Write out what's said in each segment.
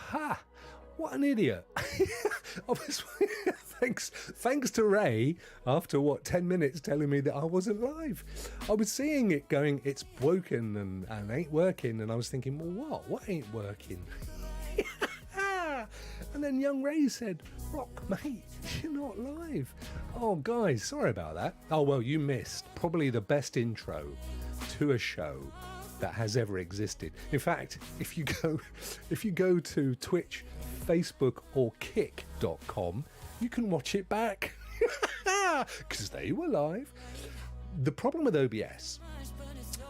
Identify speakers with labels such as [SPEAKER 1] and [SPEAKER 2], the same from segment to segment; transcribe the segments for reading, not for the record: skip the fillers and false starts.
[SPEAKER 1] Ha! What an idiot. Obviously, thanks to Ray, after 10 minutes telling me that I wasn't live. I was seeing it going, it's woken and ain't working, and I was thinking, well, what ain't working? And then young Ray said, Rokk, mate, you're not live. Oh, guys, sorry about that. Oh, well, you missed probably the best intro to a show that has ever existed. In fact, if you go to Twitch, Facebook or kick.com, you can watch it back because they were live. The problem with OBS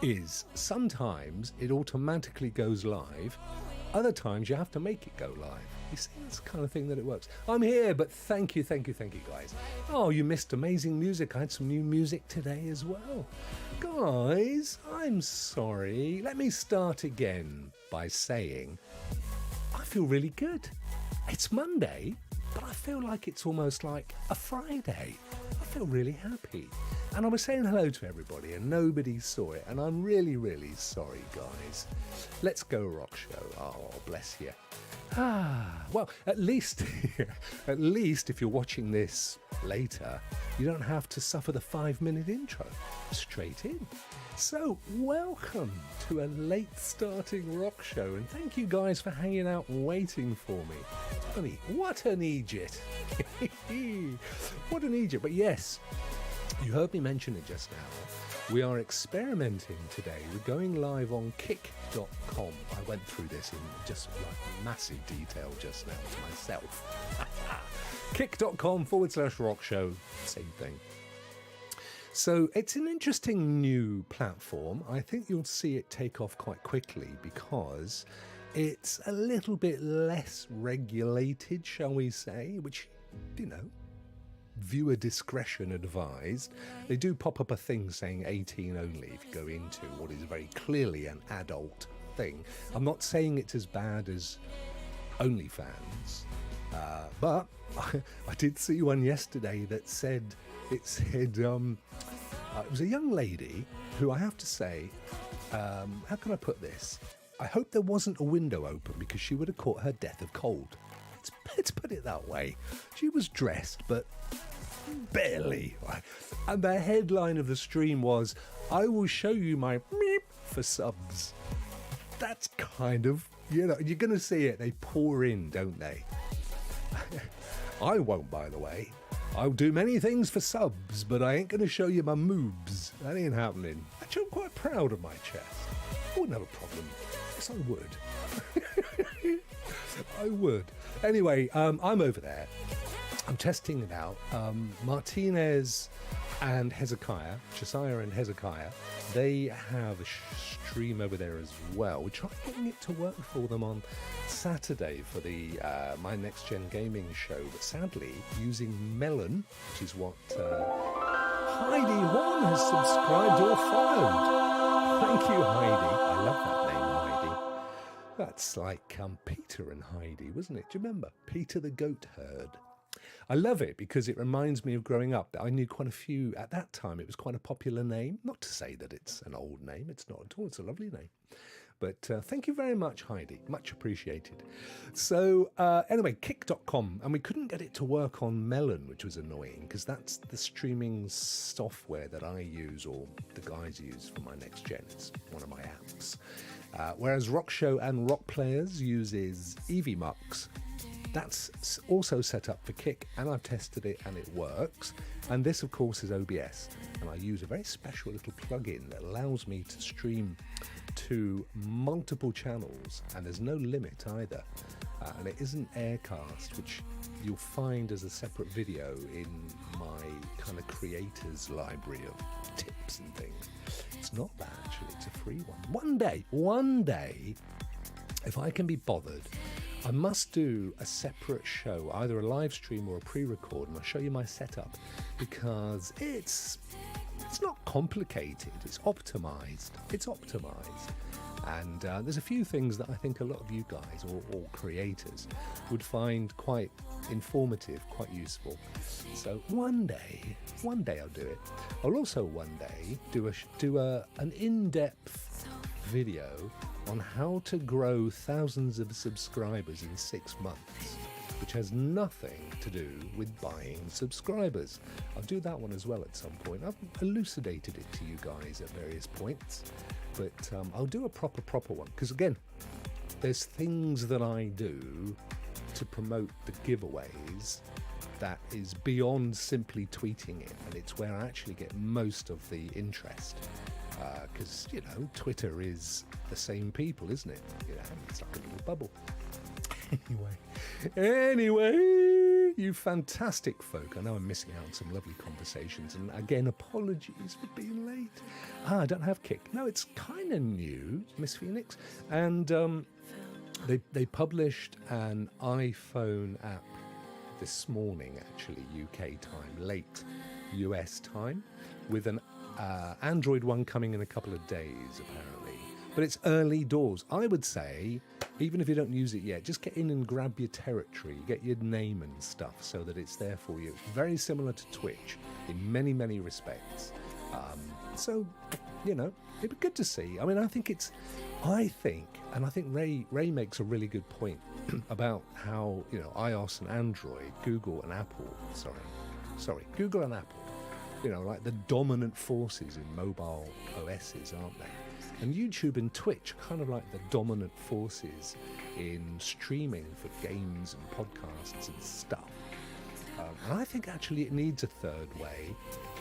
[SPEAKER 1] is sometimes it automatically goes live. Other times you have to make it go live. You see, that's the kind of thing that it works. I'm here, but thank you guys. Oh, you missed amazing music. I had some new music today as well. Guys, I'm sorry. Let me start again by saying I feel really good. It's Monday, but I feel like it's almost like a Friday. I feel really happy. And I was saying hello to everybody and nobody saw it. And I'm really, really sorry, guys. Let's go, Rokk Show. Oh, bless you. Well, at least if you're watching this later, you don't have to suffer the 5-minute intro. Straight in. So, welcome to a late starting Rokk Show, and thank you guys for hanging out and waiting for me. Honey, what an Egypt. What an Egypt. But yes, you heard me mention it just now. We are experimenting today. We're going live on kick.com. I went through this in just like massive detail just now to myself. kick.com/Rokk Show. Same thing. So it's an interesting new platform. I think you'll see it take off quite quickly because it's a little bit less regulated, shall we say, which, you know, viewer discretion advised. They do pop up a thing saying 18 only if you go into what is very clearly an adult thing. I'm not saying it's as bad as OnlyFans, but I did see one yesterday that said, it was a young lady who, I have to say, how can I put this? I hope there wasn't a window open because she would have caught her death of cold. Let's put it that way. She was dressed, but barely. And the headline of the stream was, I will show you my meep for subs. That's kind of, you know, you're going to see it. They pour in, don't they? I won't, by the way. I'll do many things for subs, but I ain't going to show you my moobs. That ain't happening. Actually, I'm quite proud of my chest. I wouldn't have a problem. Yes, I would. I would. Anyway, I'm over there. I'm testing it out. Martinez and Hezekiah, Josiah and Hezekiah, they have a stream over there as well. We tried getting it to work for them on Saturday for the My Next Gen Gaming show, but sadly, using Melon, which is what Heidi Horn has subscribed or followed. Thank you, Heidi. I love that name, Heidi. That's like Peter and Heidi, wasn't it? Do you remember? Peter the Goat Herd. I love it because it reminds me of growing up. I knew quite a few at that time. It was quite a popular name. Not to say that it's an old name. It's not at all. It's a lovely name. But thank you very much, Heidi. Much appreciated. So anyway, kick.com. And we couldn't get it to work on Melon, which was annoying because that's the streaming software that I use or the guys use for My Next Gen. It's one of my apps. Whereas Rokk Show and Rokk Players uses EVMux. That's also set up for Kick, and I've tested it and it works. And this, of course, is OBS. And I use a very special little plugin that allows me to stream to multiple channels, and there's no limit either. And it isn't Aircast, which you'll find as a separate video in my kind of creators library of tips and things. It's not that, actually. It's a free one. One day, if I can be bothered, I must do a separate show, either a live stream or a pre-record, and I'll show you my setup because it's not complicated, it's optimized. And there's a few things that I think a lot of you guys or creators would find quite informative, quite useful. So one day I'll do it. I'll also one day do an in-depth video on how to grow thousands of subscribers in 6 months, which has nothing to do with buying subscribers. I'll do that one as well at some point. I've elucidated it to you guys at various points, but I'll do a proper one, because again, there's things that I do to promote the giveaways that is beyond simply tweeting it, and it's where I actually get most of the interest, because you know, Twitter is the same people, isn't it? You know, it's like a little bubble. Anyway, you fantastic folk. I know I'm missing out on some lovely conversations, and again, apologies for being late. I don't have Kick. No, it's kind of new, Miss Phoenix, and they published an iPhone app this morning, actually, UK time, late US time, with an Android one coming in a couple of days, apparently. But it's early doors. I would say, even if you don't use it yet, just get in and grab your territory, get your name and stuff so that it's there for you. It's very similar to Twitch in many, many respects. So, you know, it'd be good to see. I mean, I think Ray makes a really good point about how, you know, iOS and Android, Google and Apple, Google and Apple, you know, like the dominant forces in mobile OSs, aren't they? And YouTube and Twitch are kind of like the dominant forces in streaming for games and podcasts and stuff. And I think actually it needs a third way.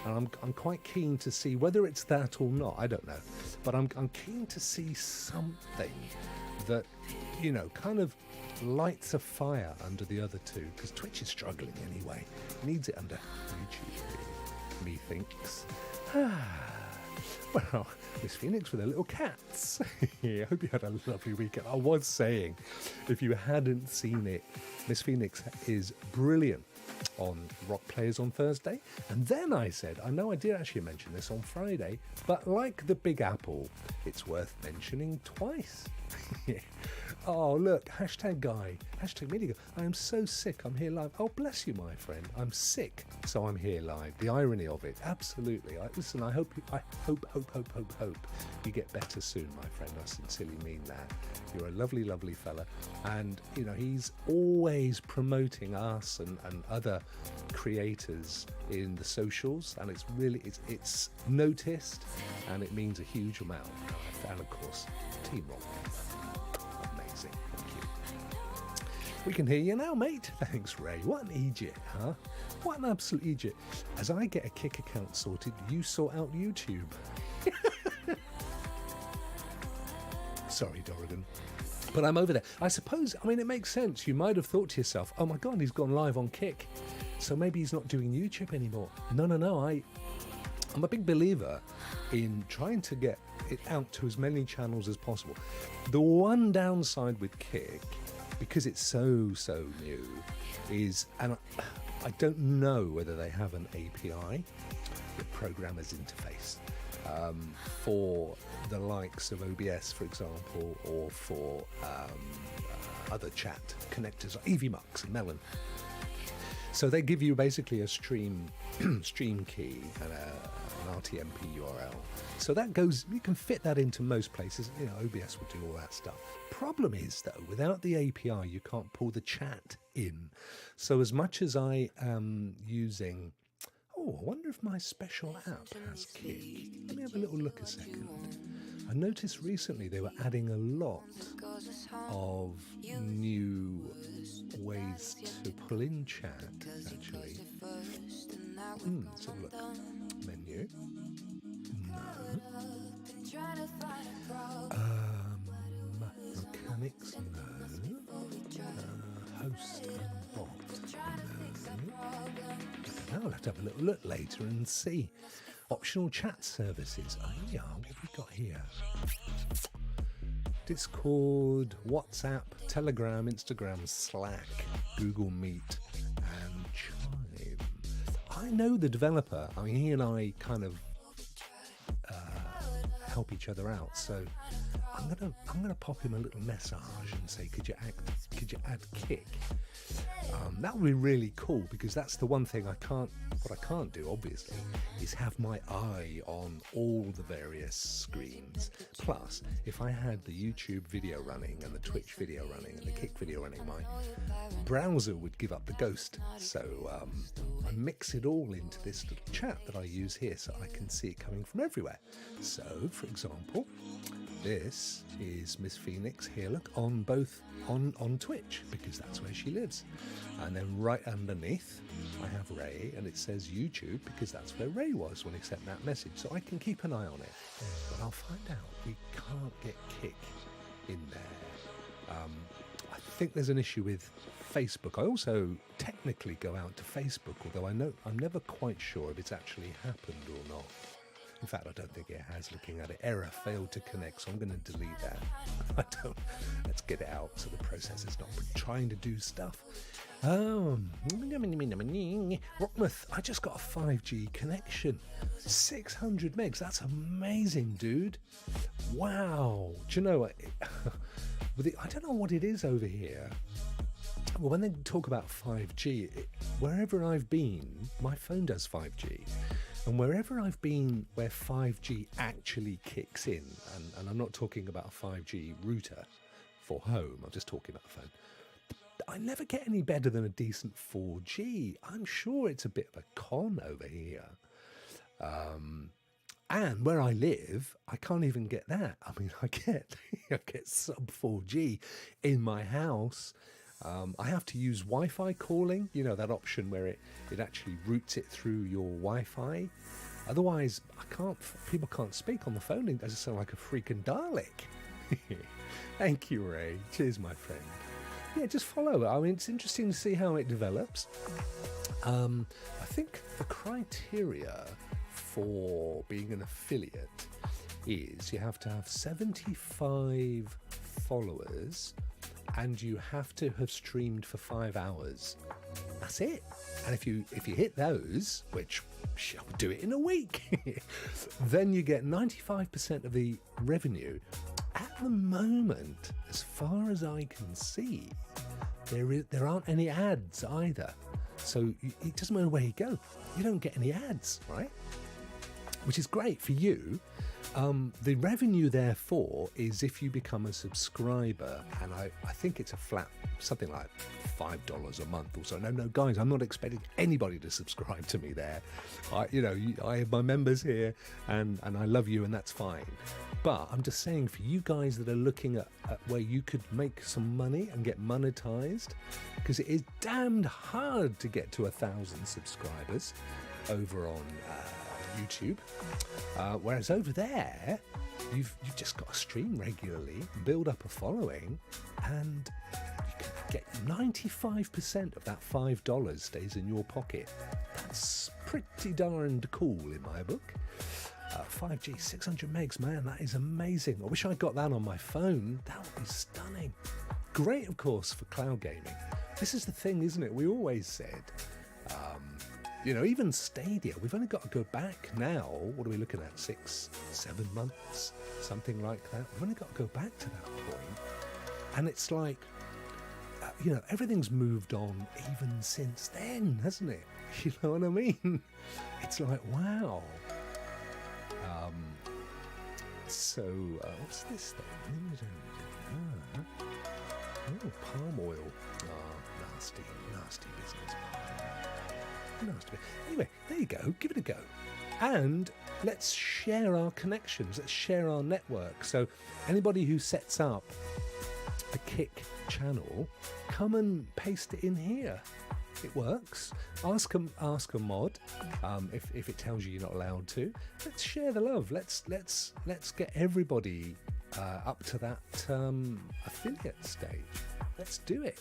[SPEAKER 1] And I'm quite keen to see whether it's that or not. I don't know. But I'm keen to see something that, you know, kind of lights a fire under the other two. Because Twitch is struggling anyway. Needs it under YouTube, methinks. Well, Miss Phoenix with her little cats. I hope you had a lovely weekend. I was saying, if you hadn't seen it, Miss Phoenix is brilliant on Rock Players on Thursday. And then I said, I know I did actually mention this on Friday, but like the Big Apple, it's worth mentioning twice. Oh, look, hashtag guy, hashtag media guy. I am so sick, I'm here live. Oh, bless you, my friend. I'm sick, so I'm here live. The irony of it, absolutely. Listen, I hope you get better soon, my friend. I sincerely mean that. You're a lovely, lovely fella. And, you know, he's always promoting us and other creators in the socials. And it's really, it's noticed, and it means a huge amount. And, of course, Team Rokk. Amazing. Thank you. We can hear you now, mate. Thanks, Ray. What an Egypt, huh? What an absolute Egypt. As I get a Kick account sorted, you sort out YouTube. Sorry, Dorrigan. But I'm over there. I suppose, I mean, it makes sense. You might have thought to yourself, oh my God, he's gone live on Kick, so maybe he's not doing YouTube anymore. No. I'm a big believer in trying to get it out to as many channels as possible. The one downside with Kick, because it's so new, is, and I don't know whether they have an API, the programmer's interface, for the likes of OBS, for example, or for other chat connectors like EVMux and Melon. So they give you basically a stream key and an RTMP URL. So that goes, you can fit that into most places. You know, OBS will do all that stuff. Problem is, though, without the API, you can't pull the chat in. So as much as I am using, I wonder if my special app has Kick. Let me have a little look a second. I noticed recently they were adding a lot of new ways to pull in chat, actually. Let's have a look. Menu. No. Mechanics, no. Host and bot, no. I'll have to have a little look later and see. Optional chat services. Oh yeah, what have we got here? Discord, WhatsApp, Telegram, Instagram, Slack, Google Meet, and Chime. I know the developer. I mean, he and I kind of help each other out. So I'm gonna pop him a little message and say, could you add Kick? That would be really cool, because that's the one thing what I can't do, obviously, is have my eye on all the various screens. Plus, if I had the YouTube video running and the Twitch video running and the Kick video running, my browser would give up the ghost. So I mix it all into this little chat that I use here, so I can see it coming from everywhere. So, for example, this is Miss Phoenix here, look, on Twitch, because that's where she lives. And then right underneath I have Ray, and it says YouTube, because that's where Ray was when he sent that message, so I can keep an eye on it. But I'll find out. We can't get Kick in there. I think there's an issue with Facebook. I also technically go out to Facebook, although I'm never quite sure if it's actually happened or not. In fact, I don't think it has, looking at it. Error, failed to connect, so I'm going to delete that. Let's get it out so the process is not trying to do stuff. Rockmouth, I just got a 5G connection. 600 megs, that's amazing, dude. Wow. Do you know what? I don't know what it is over here. Well, when they talk about 5G, wherever I've been, my phone does 5G. And wherever I've been where 5G actually kicks in, and I'm not talking about a 5G router for home, I'm just talking about the phone, I never get any better than a decent 4G. I'm sure it's a bit of a con over here. And where I live, I can't even get that. I mean, I get sub 4G in my house. I have to use Wi-Fi calling, you know, that option where it actually routes it through your Wi-Fi. Otherwise, people can't speak on the phone. It doesn't sound like a freaking Dalek. Thank you, Ray. Cheers, my friend. Yeah, just follow it. I mean, it's interesting to see how it develops. I think the criteria for being an affiliate is you have to have 75 followers and you have to have streamed for 5 hours. That's it. And if you hit those, which I'll do it in a week, then you get 95% of the revenue. At the moment, as far as I can see, there aren't any ads either. So it doesn't matter where you go, you don't get any ads, right? Which is great for you. The revenue, therefore, is if you become a subscriber, and I think it's a flat, something like $5 a month or so. No, guys, I'm not expecting anybody to subscribe to me there. I have my members here, and I love you, and that's fine. But I'm just saying, for you guys that are looking at where you could make some money and get monetized, because it is damned hard to get to 1,000 subscribers over on YouTube, whereas over there you've just got to stream regularly, build up a following, and you can get 95% of that $5 stays in your pocket. That's pretty darned cool in my book. 5G, 600 megs, man, that is amazing. I wish I got that on my phone. That would be stunning. Great, of course, for cloud gaming. This is the thing, isn't it? We always said, even Stadia, we've only got to go back now. What are we looking at? 6, 7 months, something like that. We've only got to go back to that point. And it's like, everything's moved on even since then, hasn't it? You know what I mean? It's like, wow. What's this thing? Oh, palm oil. Oh, nasty business. Anyway, there you go. Give it a go. And let's share our connections. Let's share our network. So anybody who sets up a Kick channel, come and paste it in here. It works. Ask a mod if it tells you you're not allowed to. Let's share the love. Let's get everybody up to that affiliate stage. Let's do it.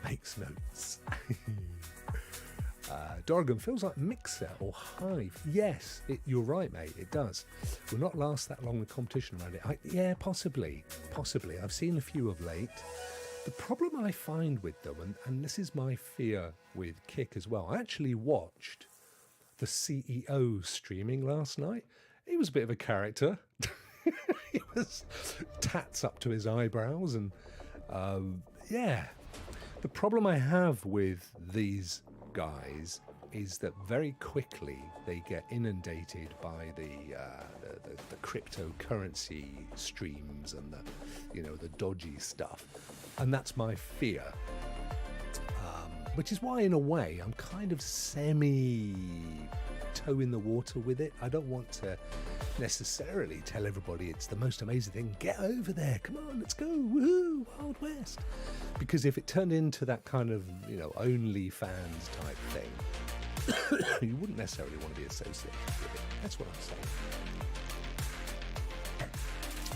[SPEAKER 1] Makes notes. Dorgan, feels like Mixer or Hive. Yes, you're right, mate. It does. Will not last that long, the competition around it. Yeah, possibly. I've seen a few of late. The problem I find with them, and this is my fear with Kick as well, I actually watched the CEO streaming last night. He was a bit of a character. He was tats up to his eyebrows, and yeah. The problem I have with these guys is that very quickly they get inundated by the cryptocurrency streams and the dodgy stuff, and that's my fear. Which is why, in a way, I'm kind of semi toe in the water with it. I don't want to necessarily tell everybody it's the most amazing thing. Get over there, come on, let's go, woohoo, Wild West. Because if it turned into that kind of OnlyFans type thing, you wouldn't necessarily want to be associated with it. That's what I'm saying.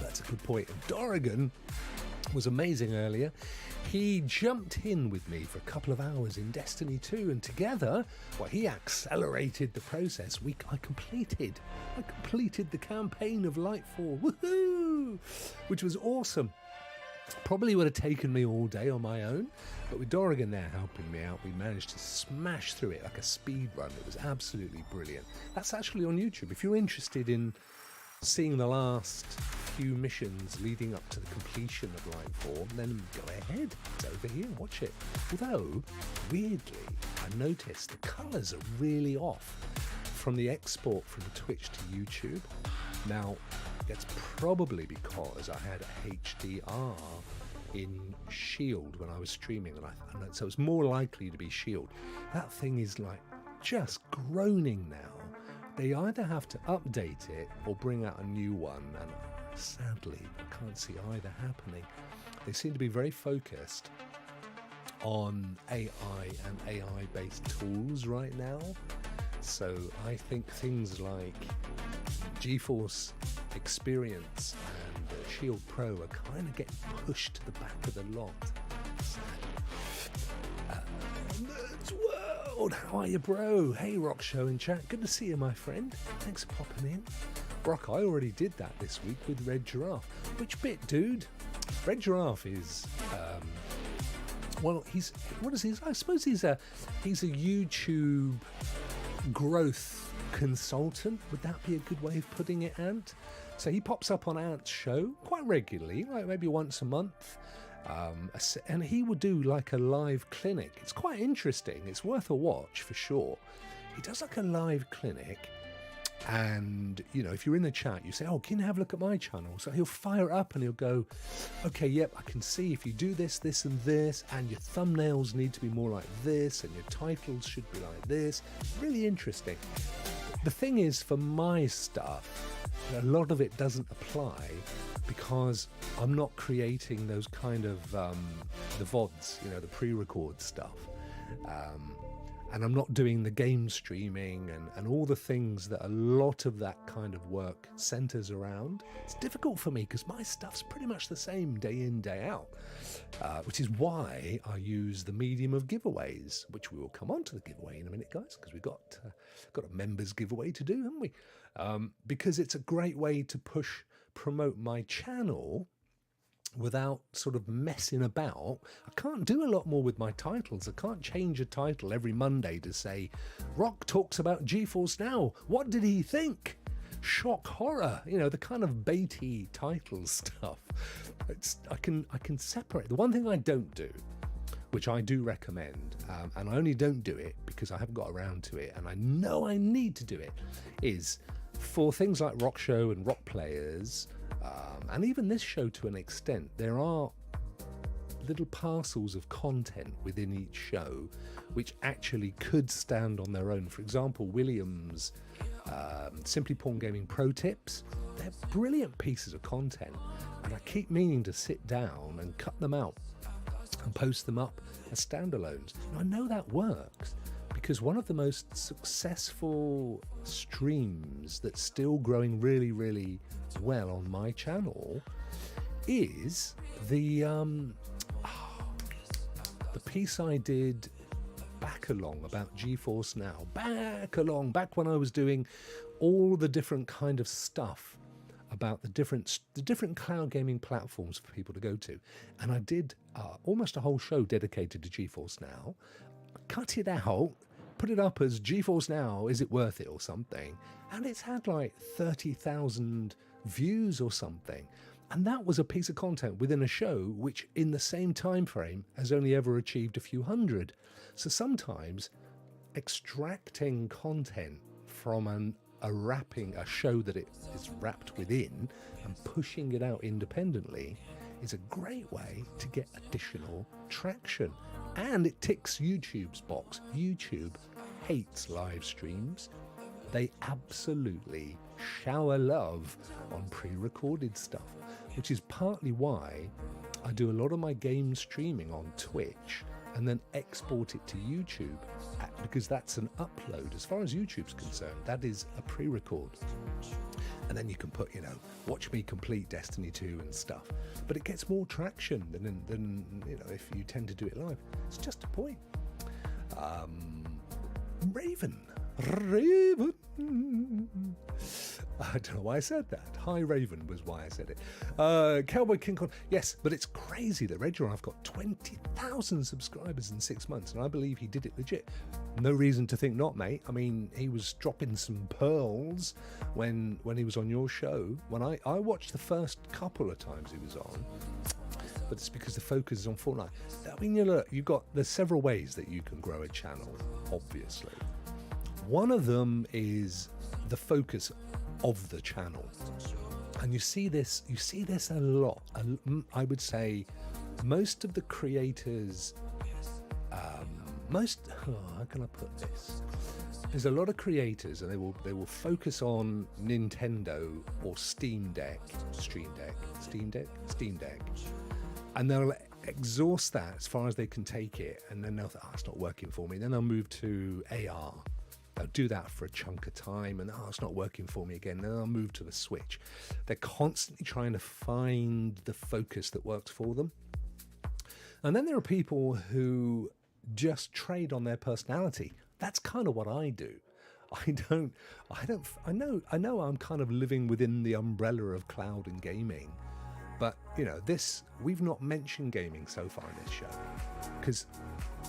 [SPEAKER 1] That's a good point. And Dorrigan was amazing earlier. He jumped in with me for a couple of hours in Destiny 2, and together, he accelerated the process. I completed the campaign of Lightfall, woohoo! Which was awesome. Probably would have taken me all day on my own, but with Dorrigan there helping me out, we managed to smash through it like a speed run. It was absolutely brilliant. That's actually on YouTube. If you're interested in seeing the last few missions leading up to the completion of Lightfall, then go ahead, it's over here, watch it. Although, weirdly, I noticed the colours are really off from the export from Twitch to YouTube. Now, it's probably because I had HDR in Shield when I was streaming, and so it's more likely to be Shield. That thing is like just groaning now. They either have to update it or bring out a new one, and sadly, I can't see either happening. They seem to be very focused on AI and AI-based tools right now. So I think things like GeForce Experience and Shield Pro are kind of getting pushed to the back of the lot. World, how are you, bro? Hey, Rokk Show in chat. Good to see you, my friend. Thanks for popping in. Rokk, I already did that this week with Red Giraffe. Which bit, dude? Red Giraffe is, I suppose he's a YouTube growth consultant. Would that be a good way of putting it, Ant? So he pops up on Ant's show quite regularly, like maybe once a month. And he would do like a live clinic. It's quite interesting. It's worth a watch for sure. He does like a live clinic, and if you're in the chat, you say, "Oh, can you have a look at my channel?" So he'll fire up and he'll go, "Okay, yep, I can see if you do this, this, and this, and your thumbnails need to be more like this, and your titles should be like this." Really interesting. The thing is, for my stuff, a lot of it doesn't apply, because I'm not creating those kind of the VODs, the pre-record stuff, and I'm not doing the game streaming and all the things that a lot of that kind of work centers around. It's difficult for me because my stuff's pretty much the same day in, day out, which is why I use the medium of giveaways, which we will come on to the giveaway in a minute, guys, because we've got a members giveaway to do, haven't we? Because it's a great way to promote my channel without sort of messing about. I can't do a lot more with my titles. I can't change a title every Monday to say, Rokk talks about GeForce Now. What did he think? Shock horror, the kind of baity title stuff. I can separate. The one thing I don't do, which I do recommend, and I only don't do it because I haven't got around to it, and I know I need to do it, is for things like Rokk Show and Rokk Players, and even this show to an extent, there are little parcels of content within each show which actually could stand on their own. For example, William's Simply Porn Gaming Pro Tips, they're brilliant pieces of content, and I keep meaning to sit down and cut them out and post them up as standalones. And I know that works, because one of the most successful streams that's still growing really, really well on my channel is the piece I did back about GeForce Now. Back when I was doing all the different kind of stuff about the different cloud gaming platforms for people to go to. And I did almost a whole show dedicated to GeForce Now. Cut it out, put it up as GeForce Now, is it worth it or something? And it's had like 30,000 views or something. And that was a piece of content within a show which in the same time frame has only ever achieved a few hundred. So sometimes extracting content from a show that it is wrapped within and pushing it out independently is a great way to get additional traction. And it ticks YouTube's box. YouTube hates live streams. They absolutely shower love on pre-recorded stuff, which is partly why I do a lot of my game streaming on Twitch and then export it to YouTube, because that's an upload. As far as YouTube's concerned, that is a pre-record. And then you can put, watch me complete Destiny 2 and stuff. But it gets more traction than if you tend to do it live. It's just a point. Raven. I don't know why I said that. Hi Raven was why I said it. Cowboy King Kong. Yes, but it's crazy that Red Giraffe got 20,000 subscribers in 6 months, and I believe he did it legit. No reason to think not, mate. I mean, he was dropping some pearls when he was on your show. When I watched the first couple of times he was on, but it's because the focus is on Fortnite. I mean, there's several ways that you can grow a channel, obviously. One of them is the focus of the channel, and you see this a lot. I would say most of the creators, how can I put this? There's a lot of creators, and they will focus on Nintendo or Steam Deck, and they'll exhaust that as far as they can take it, and then they'll think, it's not working for me. Then they'll move to AR. They'll do that for a chunk of time, and it's not working for me again. Then I'll move to the Switch. They're constantly trying to find the focus that works for them. And then there are people who just trade on their personality. That's kind of what I do. I know I'm kind of living within the umbrella of cloud and gaming, but we've not mentioned gaming so far in this show, because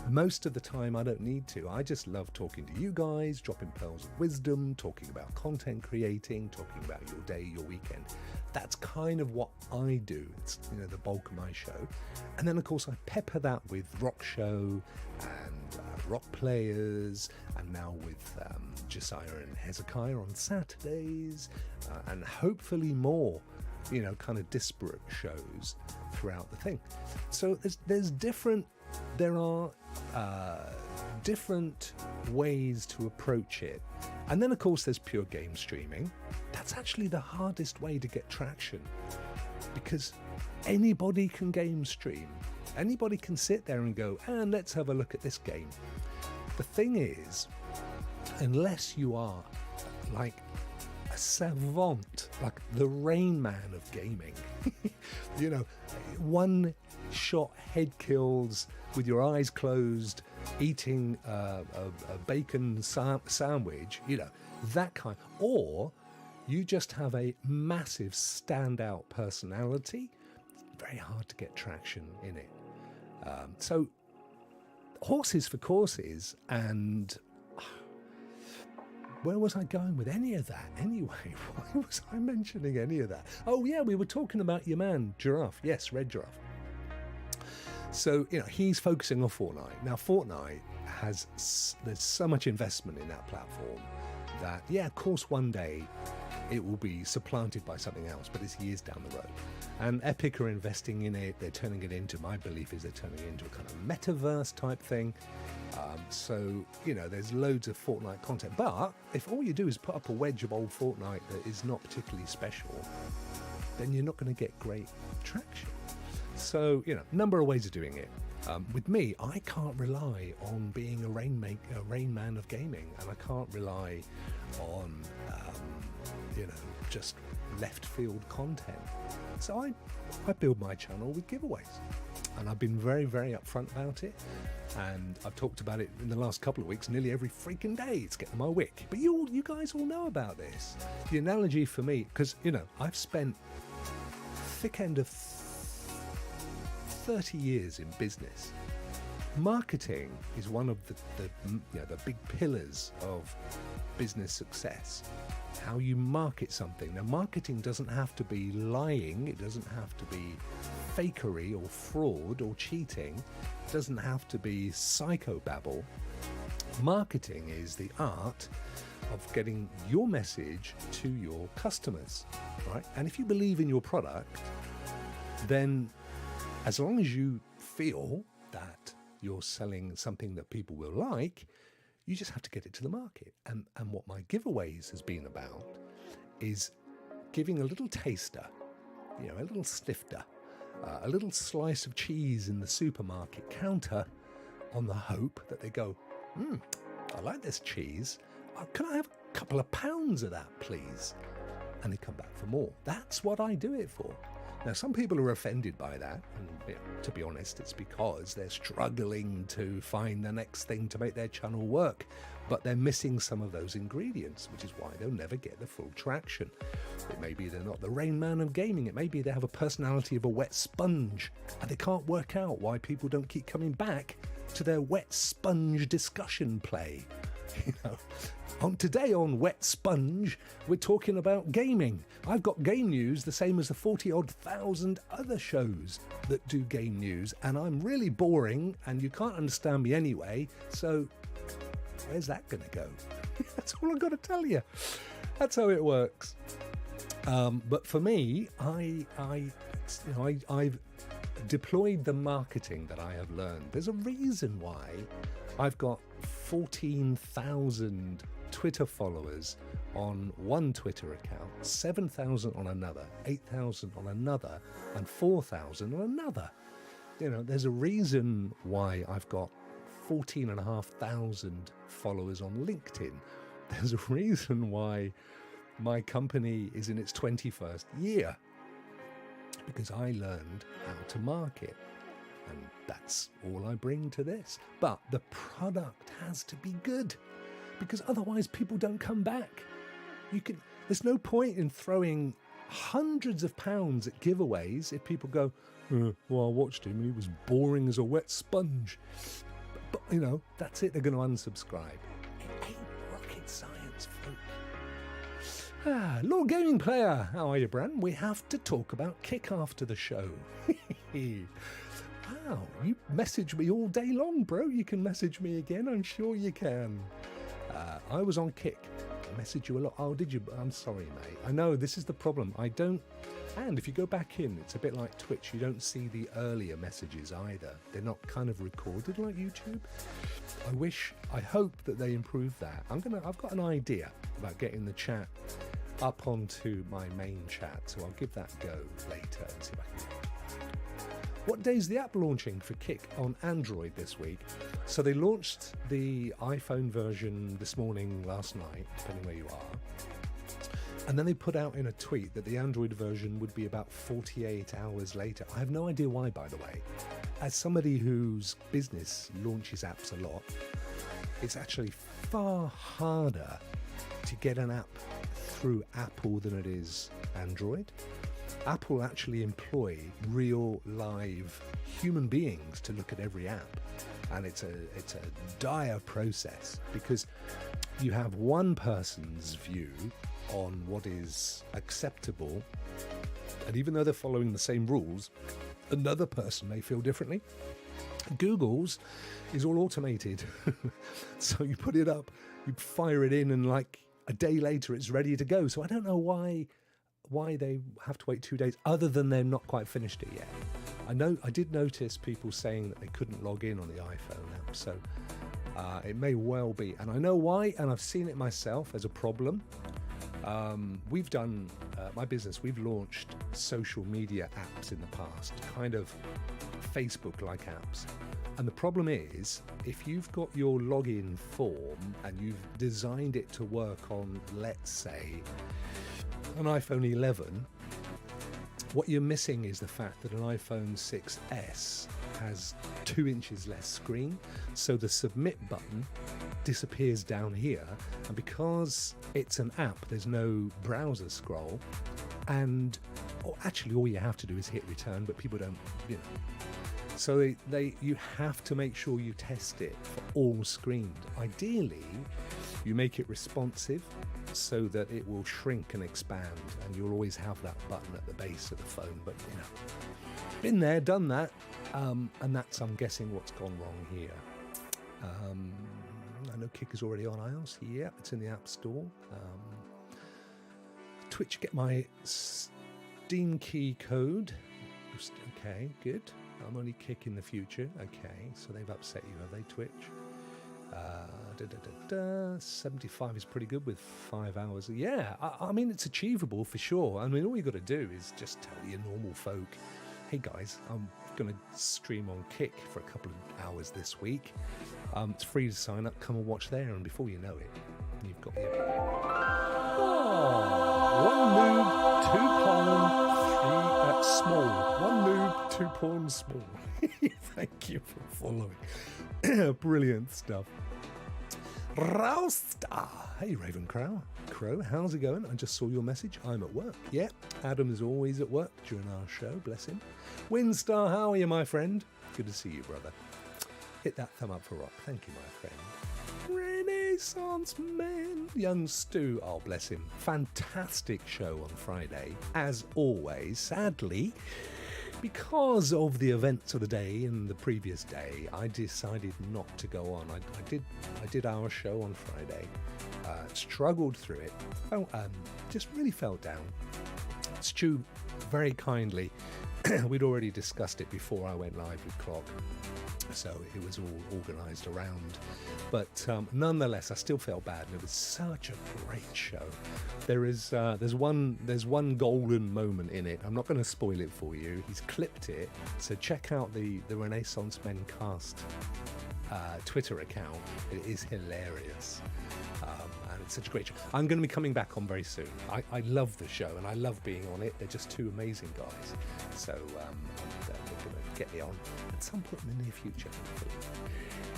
[SPEAKER 1] most of the time I don't need to. I just love talking to you guys, dropping pearls of wisdom, talking about content creating, talking about your day, your weekend. That's kind of what I do. It's the bulk of my show. And then of course I pepper that with Rokk Show and Rokk Players, and now with Josiah and Hezekiah on Saturdays, and hopefully more kind of disparate shows throughout the thing. So there are different ways to approach it. And then of course there's pure game streaming. That's actually the hardest way to get traction, because anybody can game stream. Anybody can sit there and go, and let's have a look at this game. The thing is, unless you are like a savant, like the Rain Man of gaming, one shot head kills with your eyes closed, eating a bacon sandwich, that kind. Or you just have a massive standout personality. It's very hard to get traction in it. So horses for courses, and where was I going with any of that anyway? Why was I mentioning any of that? Oh yeah, we were talking about your man, Giraffe. Yes, Red Giraffe. So, he's focusing on Fortnite. Now, Fortnite there's so much investment in that platform that, of course, one day it will be supplanted by something else, but it's years down the road. And Epic are investing in it. They're turning it into, my belief is they're turning it into a kind of metaverse type thing. So, there's loads of Fortnite content. But if all you do is put up a wedge of old Fortnite that is not particularly special, then you're not going to get great traction. So, number of ways of doing it. With me, I can't rely on being a rain man of gaming, and I can't rely on, just left field content. So I build my channel with giveaways, and I've been very, very upfront about it. And I've talked about it in the last couple of weeks, nearly every freaking day. It's getting my wick. But you guys all know about this. The analogy for me, because, I've spent thick end of 30 years in business. Marketing is one of the big pillars of business success. How you market something. Now, marketing doesn't have to be lying. It doesn't have to be fakery or fraud or cheating. It doesn't have to be psychobabble. Marketing is the art of getting your message to your customers, right? And if you believe in your product, then as long as you feel that you're selling something that people will like, you just have to get it to the market. And what my giveaways has been about is giving a little taster, you know, a little snifter, a little slice of cheese in the supermarket counter on the hope that they go, I like this cheese. Can I have a couple of pounds of that, please? And they come back for more. That's what I do it for. Now, some people are offended by that, and you know, to be honest, it's because they're struggling to find the next thing to make their channel work, but they're missing some of those ingredients, which is why they'll never get the full traction. It may be they're not the Rain Man of gaming. It may be they have a personality of a wet sponge, and they can't work out why people don't keep coming back to their wet sponge discussion play. You know, today on Wet Sponge, we're talking about gaming. I've got game news the same as the 40-odd thousand other shows that do game news, and I'm really boring, and you can't understand me anyway, so where's that going to go? That's all I've got to tell you. That's how it works. But for me, I've deployed the marketing that I have learned. There's a reason why I've got 14,000 Twitter followers on one Twitter account, 7,000 on another, 8,000 on another, and 4,000 on another. You know, there's a reason why I've got 14,500 followers on LinkedIn. There's a reason why my company is in its 21st year, because I learned how to market. And that's all I bring to this. But the product has to be good, because otherwise people don't come back. There's no point in throwing hundreds of pounds at giveaways if people go, well, I watched him and he was boring as a wet sponge. But you know, that's it. They're going to unsubscribe. It ain't rocket science, folk. Lord Gaming Player, how are you, Bran? We have to talk about Kick after the show. Wow, you message me all day long, bro. You can message me again, I'm sure you can. I was on Kick. I messaged you a lot. Oh, did you? I'm sorry, mate. I know, this is the problem. I don't... And if you go back in, it's a bit like Twitch. You don't see the earlier messages either. They're not kind of recorded like YouTube. I hope that they improve that. I've got an idea about getting the chat up onto my main chat, so I'll give that a go later and see if I can... What day is the app launching for Kick on Android this week? So they launched the iPhone version this morning, last night, depending where you are. And then they put out in a tweet that the Android version would be about 48 hours later. I have no idea why, by the way. As somebody whose business launches apps a lot, it's actually far harder to get an app through Apple than it is Android. Apple actually employ real live human beings to look at every app, and it's a dire process, because you have one person's view on what is acceptable, and even though they're following the same rules, another person may feel differently. Google's is all automated. So you put it up, you fire it in, and like a day later it's ready to go. So I don't know why they have to wait 2 days, other than they've not quite finished it yet. I did notice people saying that they couldn't log in on the iPhone app, so it may well be, and I know why, and I've seen it myself as a problem. We've done, my business, we've launched social media apps in the past, kind of Facebook-like apps. And the problem is, if you've got your login form and you've designed it to work on, let's say, an iPhone 11, what you're missing is the fact that an iPhone 6S has 2 inches less screen, so the submit button disappears down here, and because it's an app, there's no browser scroll, and actually all you have to do is hit return, but people don't, you know. So you have to make sure you test it for all screens. Ideally, you make it responsive so that it will shrink and expand, and you'll always have that button at the base of the phone. But you know, been there, done that, and that's, I'm guessing, what's gone wrong here. I know Kick is already on iOS. Yeah, it's in the App Store. Twitch, get my Steam key code. Okay, good. I'm only Kick in the future. Okay, so they've upset you, have they, Twitch? 75 is pretty good with 5 hours. Yeah, I mean, it's achievable for sure. I mean, all you got to do is just tell your normal folk, hey guys, I'm going to stream on Kick for a couple of hours this week. It's free to sign up. Come and watch there, and before you know it, you've got the... one noob, 2 pawn, 3 small. One noob, 2 pawn, small. Thank you for following. Brilliant stuff. Rausta. Hey, Raven Crow, how's it going? I just saw your message. I'm at work. Yeah, Adam is always at work during our show. Bless him. Winstar, how are you, my friend? Good to see you, brother. Hit that thumb up for Rokk. Thank you, my friend. Renaissance Man. Young Stu. Oh, bless him. Fantastic show on Friday, as always. Sadly, because of the events of the day and the previous day, I decided not to go on. I did our show on Friday. Struggled through it. Just really felt down. Stu very kindly, we'd already discussed it before I went live with Clock, so it was all organised around. But nonetheless, I still felt bad, and it was such a great show. There's one golden moment in it. I'm not going to spoil it for you. He's clipped it, so check out the Renaissance Men Cast Twitter account. It is hilarious. And it's such a great show. I'm going to be coming back on very soon. I love the show and I love being on it. They're just two amazing guys. So we're going to get me on at some point in the near future.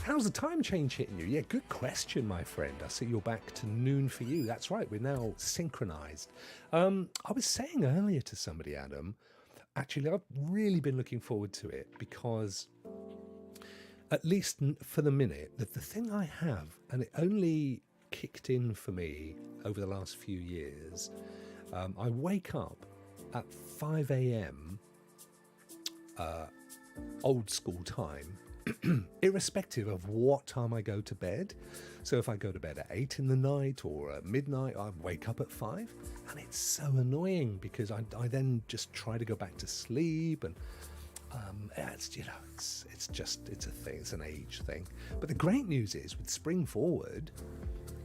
[SPEAKER 1] How's the time change hitting you? Yeah, good question, my friend. I see you're back to noon for you. That's right. We're now synchronized. I was saying earlier to somebody, Adam, actually, I've really been looking forward to it because, at least for the minute, the thing I have, and it only kicked in for me over the last few years, I wake up at 5 a.m. Old school time, irrespective of what time I go to bed. So if I go to bed at 8 in the night or at midnight, I wake up at 5, and it's so annoying because I then just try to go back to sleep, and it's a thing, it's an age thing. But the great news is, with spring forward,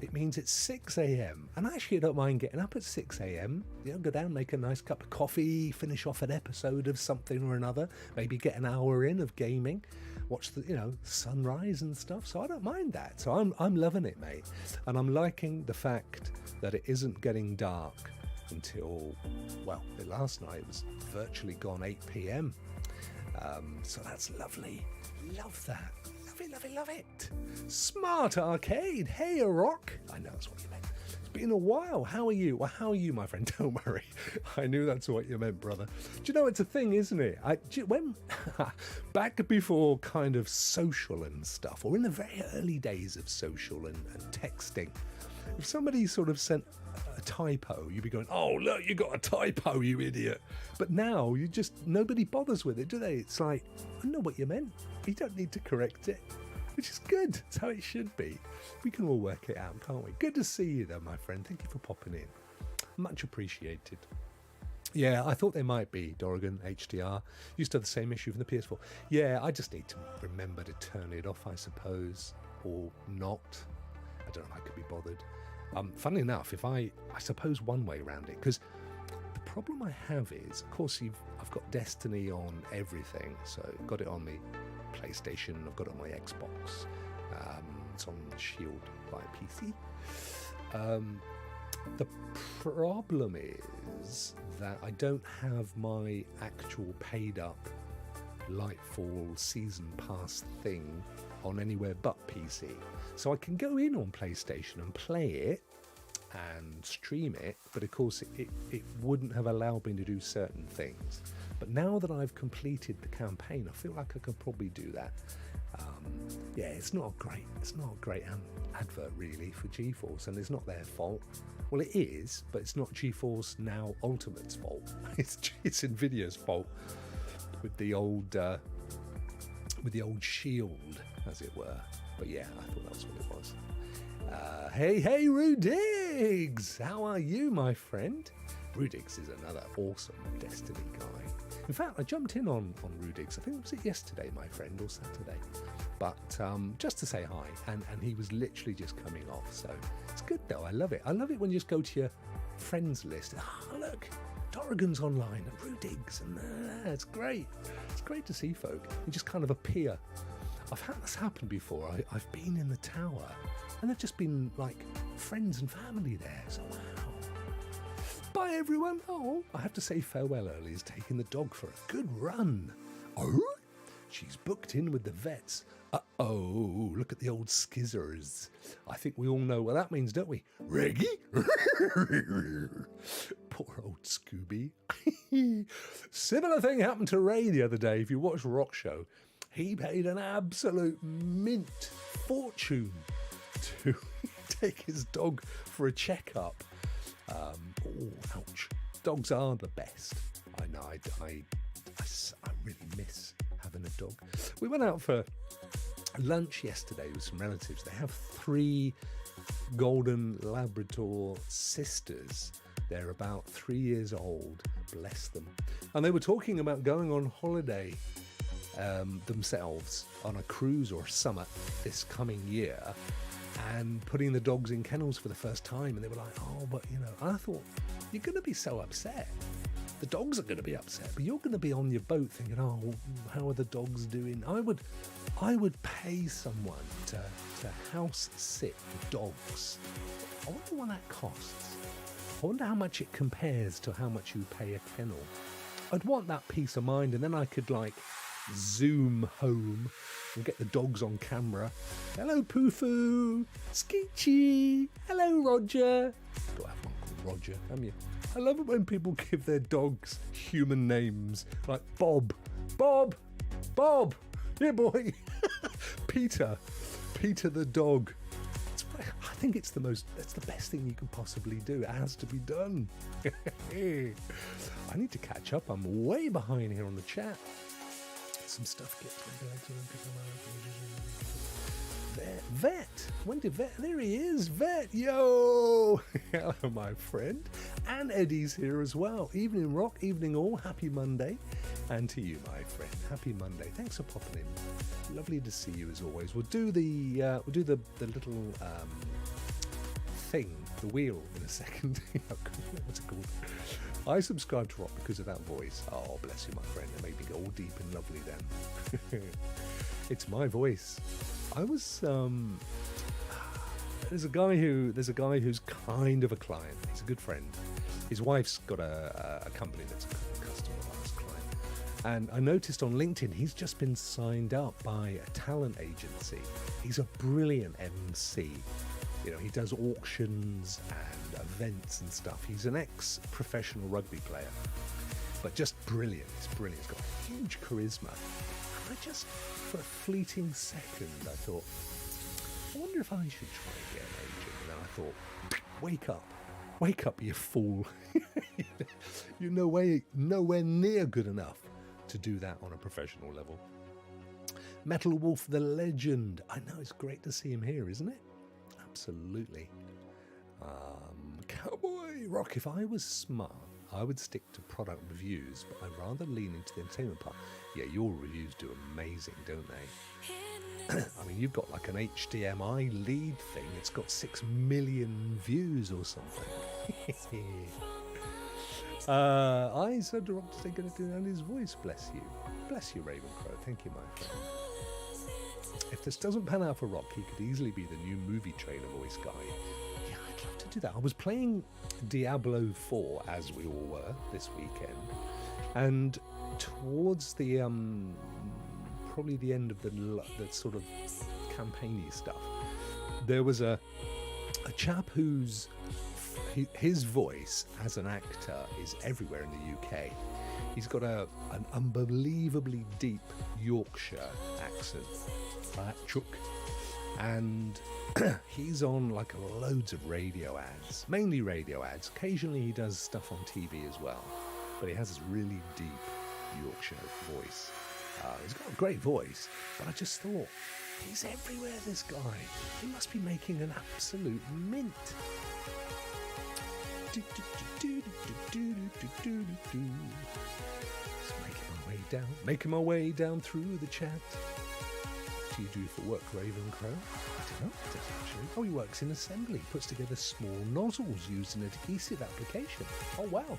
[SPEAKER 1] it means it's 6 a.m. and I actually don't mind getting up at 6 a.m. Go down, make a nice cup of coffee, finish off an episode of something or another, maybe get an hour in of gaming, watch the sunrise and stuff. So I don't mind that. So I'm loving it, mate, and I'm liking the fact that it isn't getting dark until, well, last night it was virtually gone 8 p.m. So that's lovely. Love that. Love it. Smart Arcade. Hey, Rokk. I know that's what you meant. It's been a while. How are you? Well, how are you, my friend? Don't worry. I knew that's what you meant, brother. Do you know, it's a thing, isn't it? When back before kind of social and stuff, or in the very early days of social and texting, if somebody sort of sent a typo, you'd be going, oh, look, you got a typo, you idiot. But now nobody bothers with it, do they? It's like, I know what you meant. You don't need to correct it, which is good. It's how it should be. We can all work it out, can't we? Good to see you though, my friend. Thank you for popping in. Much appreciated. Yeah, I thought they might be, Dorrigan, HDR. Used to have the same issue from the PS4. Yeah, I just need to remember to turn it off, I suppose, or not. I don't know if I could be bothered. Funnily enough, I suppose one way around it, because the problem I have is, of course, I've got Destiny on everything, so I've got it on the PlayStation, I've got it on my Xbox, it's on Shield via PC. The problem is that I don't have my actual paid up Lightfall Season Pass thing on anywhere but PC. So I can go in on PlayStation and play it, and stream it, but of course it wouldn't have allowed me to do certain things. But now that I've completed the campaign, I feel like I can probably do that. Yeah, it's not a great advert really for GeForce, and it's not their fault. Well, it is, but it's not GeForce Now Ultimate's fault. It's Nvidia's fault with the old shield, as it were. But yeah, I thought that's what it was. Hey, Rudigs! How are you, my friend? Rudigs is another awesome Destiny guy. In fact, I jumped in on Rudigs, I think was it yesterday, my friend, or Saturday. But just to say hi, and he was literally just coming off. So it's good though, I love it. I love it when you just go to your friends list. Oh, look, Dorrigan's online, and Rudigs, and it's great. It's great to see folk. You just kind of appear. I've had this happen before. I've been in the tower, and there've just been like friends and family there. So wow. Bye everyone. Oh, I have to say farewell early. He's taking the dog for a good run. Oh, she's booked in with the vets. Uh-oh, look at the old skizzers. I think we all know what that means, don't we? Reggie? Poor old Scooby. Similar thing happened to Ray the other day. If you watch Rokk Show, he paid an absolute mint fortune to take his dog for a checkup. Oh, ouch. Dogs are the best. I know, I really miss having a dog. We went out for lunch yesterday with some relatives. They have 3 golden Labrador sisters. They're about 3 years old, bless them. And they were talking about going on holiday themselves on a cruise or a summit this coming year, and putting the dogs in kennels for the first time. And they were like, oh, but you know, I thought, you're going to be so upset. The dogs are going to be upset, but you're going to be on your boat thinking, oh, how are the dogs doing? I would pay someone to house sit the dogs. I wonder what that costs. I wonder how much it compares to how much you pay a kennel. I'd want that peace of mind, and then I could like zoom home and get the dogs on camera. Hello, Poofoo. Skeechy. Hello, Roger. Got to have one called Roger, haven't you? I love it when people give their dogs human names, like Bob. Bob. Bob. Yeah, boy. Peter. Peter the dog. I think that's the best thing you can possibly do. It has to be done. I need to catch up. I'm way behind here on the chat. Some stuff gets Vet. When did Vet? There he is, Vet. Yo, hello, my friend. And Eddie's here as well. Evening, Rokk. Evening, all. Happy Monday, and to you, my friend. Happy Monday. Thanks for popping in. Lovely to see you as always. We'll do the little thing, the wheel, in a second. What's it called? I subscribe to Rokk because of that voice. Oh, bless you, my friend. It made me go all deep and lovely then. It's my voice. I was there's a guy who's kind of a client. He's a good friend. His wife's got a company that's a customer of ours, client. And I noticed on LinkedIn he's just been signed up by a talent agency. He's a brilliant MC. You know, he does auctions and events and stuff. He's an ex-professional rugby player, but just brilliant. He's brilliant. He's got huge charisma. And I just, for a fleeting second, I thought, I wonder if I should try and get an agent. And then I thought, wake up, you fool. You're nowhere near good enough to do that on a professional level. Metal Wolf the Legend. I know, it's great to see him here, isn't it? Absolutely. Cowboy Rokk, if I was smart, I would stick to product reviews, but I'd rather lean into the entertainment part. Yeah, your reviews do amazing, don't they? I mean, you've got like an HDMI lead thing. It's got 6 million views or something. I said to Rokk to take it down his voice. Bless you. Bless you, Ravencrow. Thank you, my friend. If this doesn't pan out for Rokk, he could easily be the new movie trailer voice guy. Yeah, I'd love to do that. I was playing Diablo 4, as we all were, this weekend. And towards the, probably the end of the sort of campaigny stuff, there was a chap whose his voice as an actor is everywhere in the UK. He's got an unbelievably deep Yorkshire accent, Chuck, and he's on like loads of radio ads, mainly radio ads. Occasionally he does stuff on TV as well, but he has this really deep Yorkshire voice. He's got a great voice, but I just thought, he's everywhere, this guy. He must be making an absolute mint. Just making my way down through the chat. What do you do for work, Raven Crow? I don't know, actually. Oh, he works in assembly, puts together small nozzles used in an adhesive application. Oh, wow.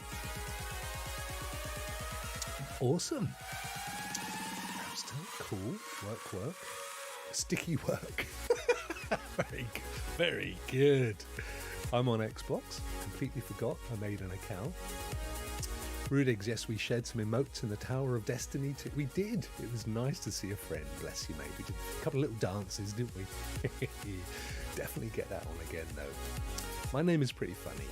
[SPEAKER 1] Awesome. Cool. Work. Sticky work. Very good. I'm on Xbox. Completely forgot I made an account. Rudigs, yes, we shared some emotes in the Tower of Destiny too. We did. It was nice to see a friend. Bless you, mate. We did a couple of little dances, didn't we? Definitely get that on again, though. My name is pretty funny.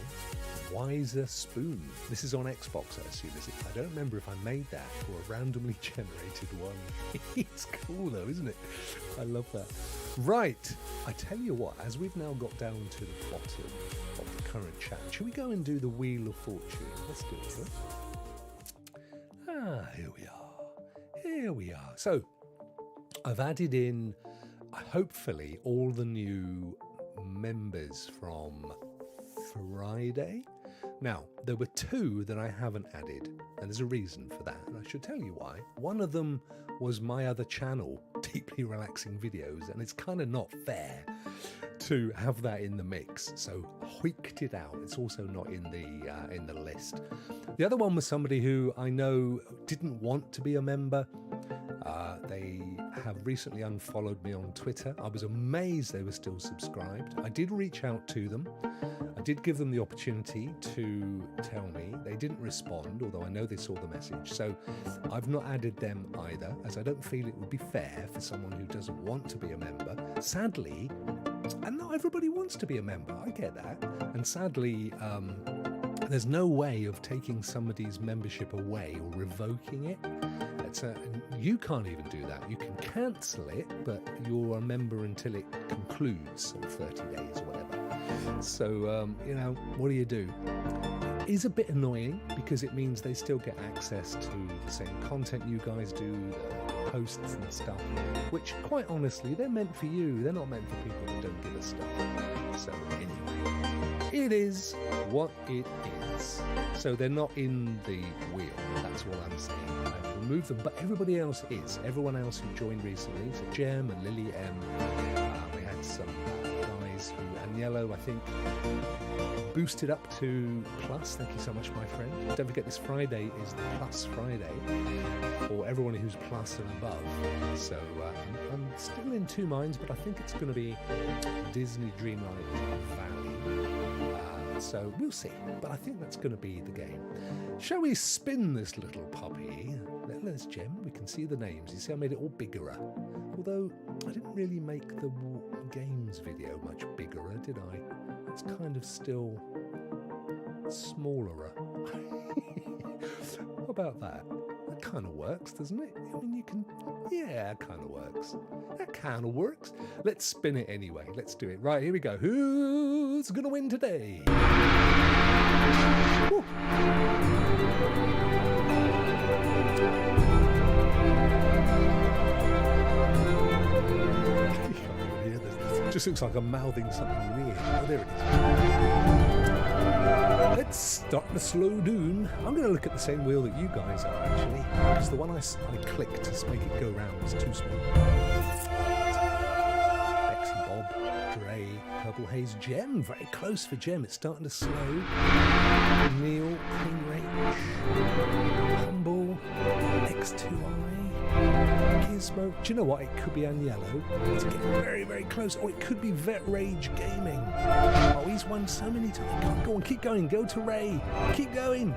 [SPEAKER 1] Wiser Spoon. This is on Xbox, I assume, is it? I don't remember if I made that or a randomly generated one. It's cool, though, isn't it? I love that. Right. I tell you what, as we've now got down to the bottom of the current chat, should we go and do the Wheel of Fortune? Let's do it. Huh? Here we are. So, I've added in, hopefully, all the new members from Friday. Now, there were 2 that I haven't added, and there's a reason for that, and I should tell you why. One of them was my other channel, Deeply Relaxing Videos, and it's kind of not fair to have that in the mix, so I hoiked it out. It's also not in the list. The other one was somebody who I know didn't want to be a member. They have recently unfollowed me on Twitter. I was amazed they were still subscribed. I did reach out to them. I did give them the opportunity to tell me. They didn't respond, although I know they saw the message. So I've not added them either, as I don't feel it would be fair for someone who doesn't want to be a member. Sadly, and not everybody wants to be a member, I get that. And sadly, there's no way of taking somebody's membership away or revoking it. You can't even do that. You can cancel it, but you're a member until it concludes, or 30 days or whatever. So, what do you do? It is a bit annoying because it means they still get access to the same content you guys do, the posts and stuff, which, quite honestly, they're meant for you. They're not meant for people that don't give us stuff. So, anyway, it is what it is. So they're not in the wheel. That's what I'm saying. I've removed them, but everybody else is. Everyone else who joined recently, so Jem and Lily M. We had some guys who, Agnello, I think, boosted up to Plus. Thank you so much, my friend. Don't forget, this Friday is the Plus Friday for everyone who's Plus and above. So I'm still in 2 minds, but I think it's going to be Disney Dreamlight Valley. So we'll see, but I think that's going to be the game. Shall we spin this little puppy? There's Jem. We can see the names. You see, I made it all bigger. Although I didn't really make the games video much bigger, did I? It's kind of still smaller. How about that? That kind of works, doesn't it? I mean, you can... Yeah, it kind of works. That kind of works. Let's spin it anyway. Let's do it. Right, here we go. Who's going to win today? Woo. It just looks like I'm mouthing something weird. Oh, there it is. Let's start the slow doon. I'm going to look at the same wheel that you guys are, actually, because the one I clicked to make it go round was too small. Bexy Bob, Dre, Purple Haze, Jem. Very close for Jem. It's starting to slow. Neil, Queen Rach, Humble, X2I, Gizmo. Do you know what? It could be Agnello. It's getting very very, very close. Oh, it could be Vet Rage Gaming. Oh, he's won so many times. Go on, keep going. Go to Ray. Keep going.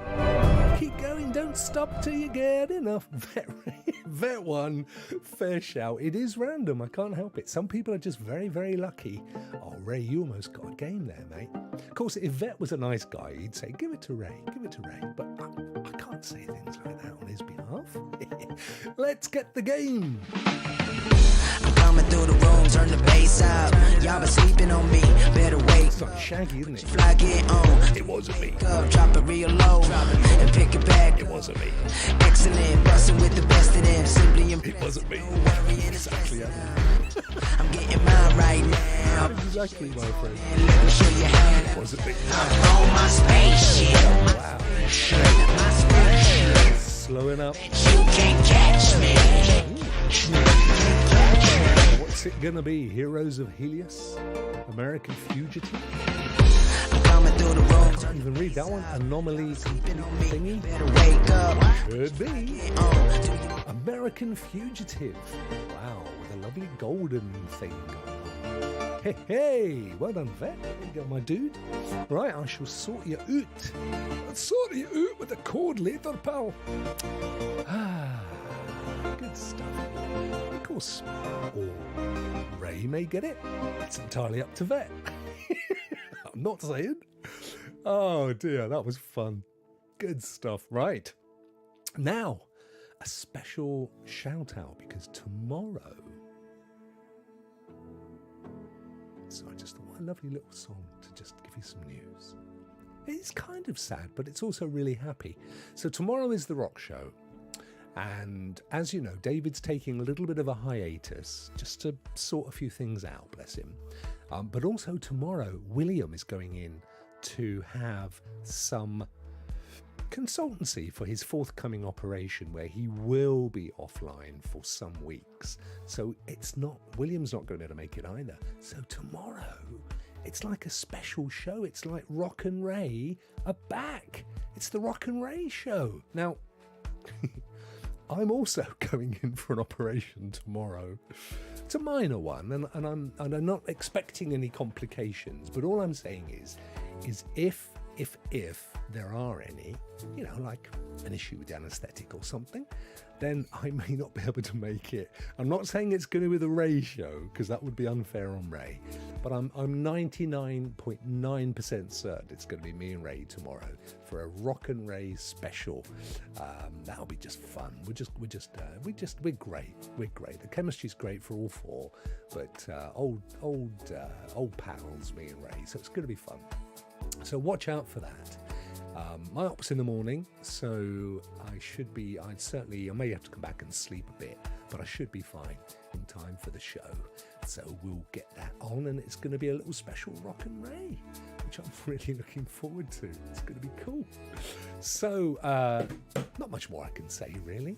[SPEAKER 1] Keep going. Don't stop till you get enough. Vet 1, fair shout. It is random. I can't help it. Some people are just very, very lucky. Oh, Ray, you almost got a game there, mate. Of course, if Vet was a nice guy, he'd say, give it to Ray. Give it to Ray. But I can't say things like that on his behalf. Let's get the game.
[SPEAKER 2] I'm coming through the room, turn the bass out. Y'all been sleeping on me, better wake.
[SPEAKER 1] It's like Shaggy, isn't it?
[SPEAKER 2] Fly, get on.
[SPEAKER 1] It wasn't me.
[SPEAKER 2] Up, drop it real low, and pick it back.
[SPEAKER 1] It wasn't me.
[SPEAKER 2] Excellent, busting with the best of them. Simply
[SPEAKER 1] It wasn't me. Exactly.
[SPEAKER 2] I'm getting mine right now.
[SPEAKER 1] Exactly, my friend.
[SPEAKER 2] Let me show you how.
[SPEAKER 1] It wasn't me.
[SPEAKER 2] I'm on my spaceship.
[SPEAKER 1] Wow.
[SPEAKER 2] My spaceship.
[SPEAKER 1] Slowing up.
[SPEAKER 2] You can't catch me.
[SPEAKER 1] What's it gonna be? Heroes of Helios? American Fugitive?
[SPEAKER 2] I'm coming through the room.
[SPEAKER 1] I can't even read that one. Anomaly thingy?
[SPEAKER 2] Better wake up.
[SPEAKER 1] Could be. American Fugitive. Wow, with a lovely golden thing going on. Hey, hey, well done, Vet. There you go, my dude. Right, I shall sort you out. I'll sort you out with the code later, pal. Ah, good stuff. Of course, or Ray may get it. It's entirely up to Vet. I'm not saying. Oh dear, that was fun. Good stuff. Right. Now, a special shout out because tomorrow. So I just thought, what a lovely little song to just give you some news. It's kind of sad, but it's also really happy. So tomorrow is the Rokk Show. And as you know, David's taking a little bit of a hiatus just to sort a few things out, bless him. But also tomorrow, William is going in to have some consultancy for his forthcoming operation where he will be offline for some weeks. So William's not going to make it either. So tomorrow, it's like a special show. It's like Rokk and Ray are back. It's the Rokk and Ray show. Now, I'm also going in for an operation tomorrow. It's a minor one, and I'm not expecting any complications. But all I'm saying is if there are any, like an issue with the anaesthetic or something, then I may not be able to make it. I'm not saying it's going to be the Ray show, because that would be unfair on Ray, but I'm 99.9% certain it's going to be me and Ray tomorrow for a Rokk and Ray special. That'll be just fun. We're great. We're great. The chemistry's great for all four, but old pals, me and Ray. So it's going to be fun. So watch out for that. My op's in the morning, so I may have to come back and sleep a bit, but I should be fine in time for the show. So we'll get that on, and it's going to be a little special Rokk and Ray, which I'm really looking forward to. It's going to be cool. So, not much more I can say, really.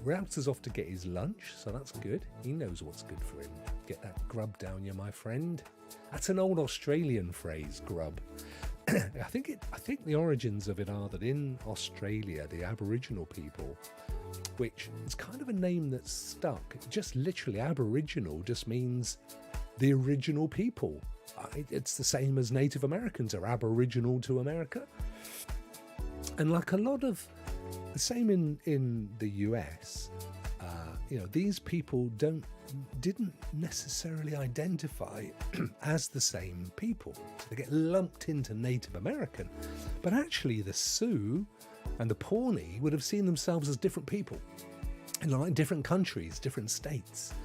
[SPEAKER 1] Router's off to get his lunch, so that's good. He knows what's good for him. Get that grub down you, my friend. That's an old Australian phrase, grub. I think the origins of it are that in Australia, the Aboriginal people, which is kind of a name that's stuck, just literally Aboriginal just means the original people. It's the same as Native Americans are Aboriginal to America. And like a lot of the same in the US, these people didn't necessarily identify as the same people. They get lumped into Native American, but actually the Sioux and the Pawnee would have seen themselves as different people in like different countries, different states.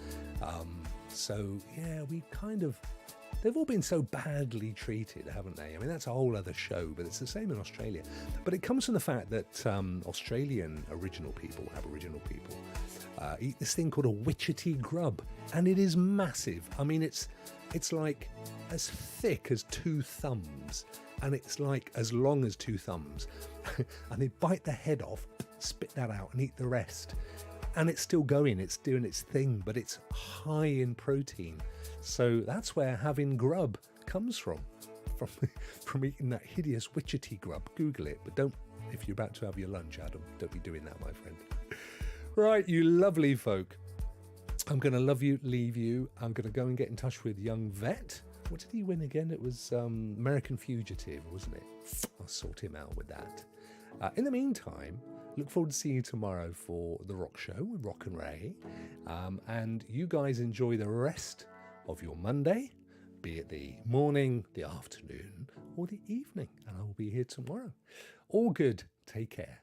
[SPEAKER 1] They've all been so badly treated, haven't they? I mean, that's a whole other show, but it's the same in Australia. But it comes from the fact that Australian Aboriginal people eat this thing called a witchetty grub, and it is massive. I mean, it's like as thick as two thumbs, and it's like as long as two thumbs. And they bite the head off, spit that out, and eat the rest. And it's still going, it's doing its thing, but it's high in protein. So that's where having grub comes from eating that hideous witchetty grub. Google it, but don't, if you're about to have your lunch, Adam, don't be doing that, my friend. Right, you lovely folk. I'm going to leave you. I'm going to go and get in touch with Young Vet. What did he win again? It was American Fugitive, wasn't it? I'll sort him out with that. In the meantime, look forward to seeing you tomorrow for The Rokk Show with Rokk and Ray. And you guys enjoy the rest of your Monday, be it the morning, the afternoon, or the evening. And I will be here tomorrow. All good. Take care.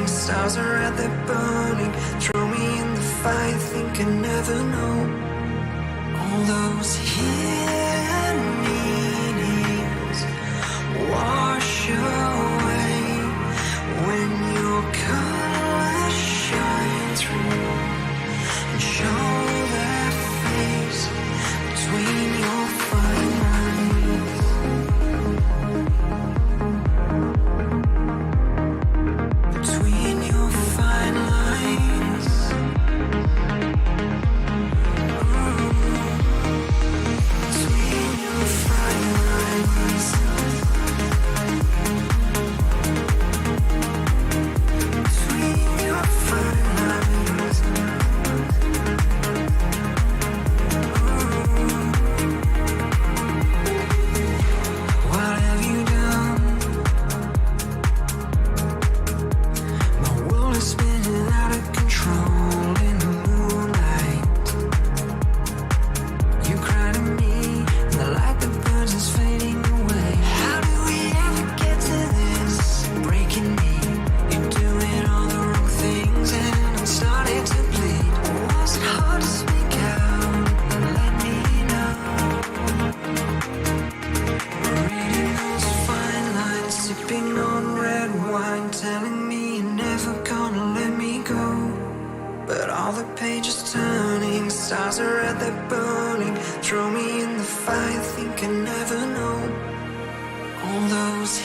[SPEAKER 2] Stars are out there burning. Throw me in the fire, think I never know. All those hidden meanings wash away when your colors shine through and show their face between your fine lines. Between your fine lines. Between your fine lines. Between your fine lines. What have you done? My world is spinning out of control in the moonlight. You cry to me, and the light that burns is fading away. How do we ever get to this? Breaking me, you're doing all the wrong things, and I'm starting to bleed. Was it hard to speak out and let me know? Reading those fine lines, sipping on red wine, telling me you're never gonna let me go. But all the pages turning, stars are out there burning. Throw me in the fire, think I never know. All those